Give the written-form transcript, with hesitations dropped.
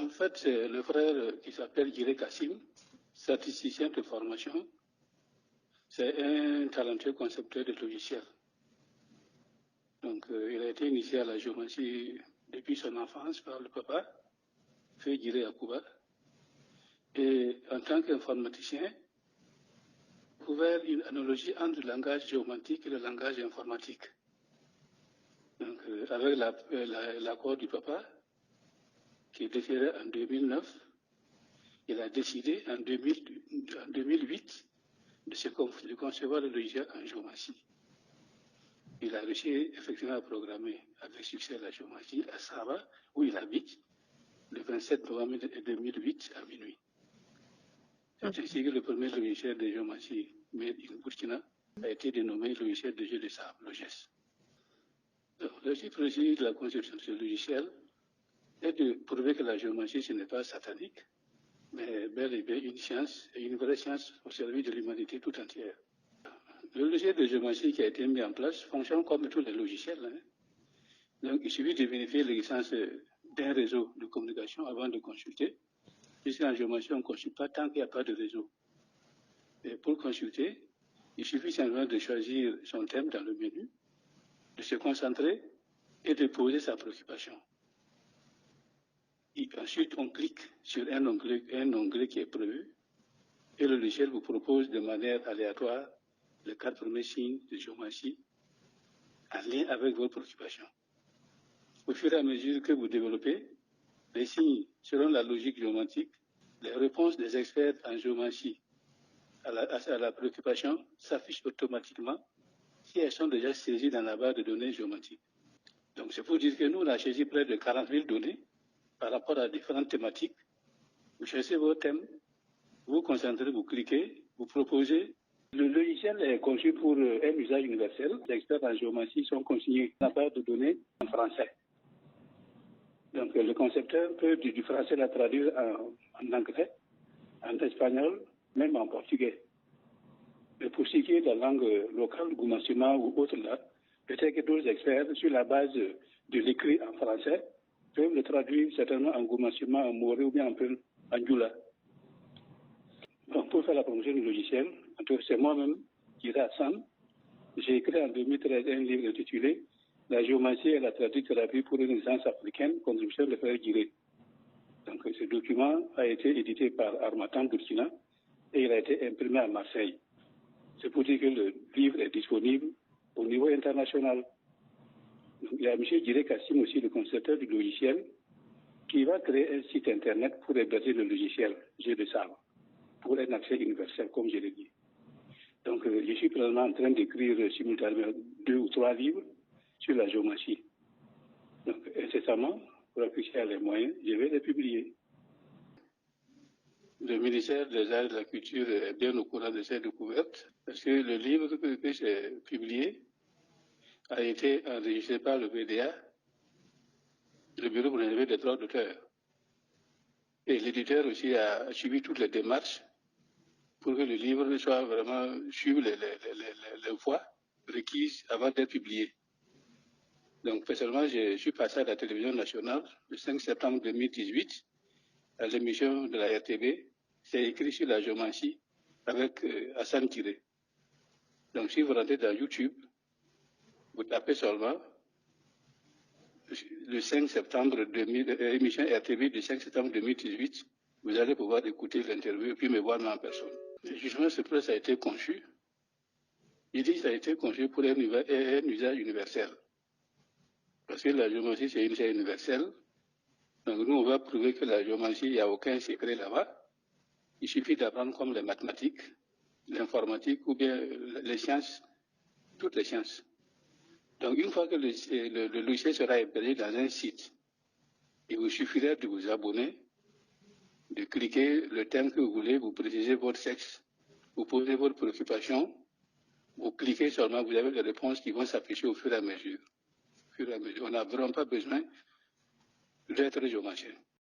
En fait, c'est le frère qui s'appelle Giré Kassim, statisticien de formation. C'est un talentueux concepteur de logiciels. Donc, il a été initié à la géométrie depuis son enfance par le papa, fait Giré Akuba. Et en tant qu'informaticien, ouvert une analogie entre le langage géométrique et le langage informatique. Donc, avec l'accord du papa, qui est déféré en 2009, il a décidé en 2008 de concevoir le logiciel en géométrie. Il a réussi effectivement à programmer avec succès la géométrie à Saba, où il habite, le 27 novembre 2008 à minuit. C'est ainsi que le premier logiciel de géométrie made in Burkina a été dénommé logiciel de jeu de sable, LOGES. L'objectif précis de la conception de ce logiciel est de prouver que la géométrie, ce n'est pas satanique, mais bel et bien une science, et une vraie science au service de l'humanité tout entière. Le logiciel de géométrie qui a été mis en place fonctionne comme tous les logiciels. Donc, il suffit de vérifier l'existence d'un réseau de communication avant de consulter. Puisqu'en géométrie, on ne consulte pas tant qu'il n'y a pas de réseau. Et pour consulter, il suffit simplement de choisir son thème dans le menu, de se concentrer et de poser sa préoccupation. Et ensuite, on clique sur un onglet qui est prévu et le logiciel vous propose de manière aléatoire les 4 premiers signes de géométrie en lien avec votre préoccupation. Au fur et à mesure que vous développez, les signes selon la logique géométrique, les réponses des experts en géométrie à la préoccupation s'affichent automatiquement si elles sont déjà saisies dans la base de données géométriques. Donc c'est pour dire que nous, on a saisi près de 40 000 données par rapport à différentes thématiques. Vous cherchez vos thèmes, vous vous concentrez, vous cliquez, vous proposez. Le logiciel est conçu pour un usage universel. Les experts en géométrie sont consignés dans la base de données en français. Donc le concepteur peut du français la traduire en anglais, en espagnol, même en portugais. Mais pour ce qui est de la langue locale, Goumassima ou autre là, peut-être que d'autres experts, sur la base de l'écrit en français, peuvent le traduire certainement en Goumassima, en Moré ou bien en Djoula. Donc pour faire la promotion du logiciel, c'est moi-même, Giré Hassan. J'ai écrit en 2013 un livre intitulé La géométrie et la thérapie pour une naissance africaine, contribution de frère Giré. Donc ce document a été édité par Harmattan Burkina et il a été imprimé à Marseille. C'est pour dire que le livre est disponible au niveau international. Donc, il y a M. Giré Kassim aussi, le concepteur du logiciel, qui va créer un site internet pour héberger le logiciel Jeu de sable, pour un accès universel, comme je l'ai dit. Donc je suis présentement en train d'écrire simultanément 2 ou 3 livres sur la géométrie. Donc incessamment, pour afficher les moyens, je vais les publier. Le ministère des Arts et de la Culture est bien au courant de ces découvertes, parce que le livre que j'ai publié a été enregistré par le BDA, le Bureau pour l'élevé des droits d'auteur. Et l'éditeur aussi a suivi toutes les démarches pour que le livre soit vraiment suive les voies requises avant d'être publié. Donc personnellement, je suis passé à la télévision nationale le 5 septembre 2018 à l'émission de la RTB. C'est écrit sur la géométrie avec Hassan Giré. Donc si vous rentrez dans YouTube, vous tapez seulement le 5 septembre 2000, émission RTB du 5 septembre 2018, vous allez pouvoir écouter l'interview et puis me voir en personne. Justement, ce presse a été conçu. Il dit que ça a été conçu pour un usage universel. Parce que la géométrie, c'est une usage universelle. Donc nous, on va prouver que la géométrie, il n'y a aucun secret là-bas. Il suffit d'apprendre comme les mathématiques, l'informatique ou bien les sciences, toutes les sciences. Donc une fois que le logiciel sera hébergé dans un site, il vous suffirait de vous abonner, de cliquer le thème que vous voulez, vous précisez votre sexe, vous posez votre préoccupation, vous cliquez seulement, vous avez les réponses qui vont s'afficher au fur et à mesure. On n'a vraiment pas besoin d'être géomètrien.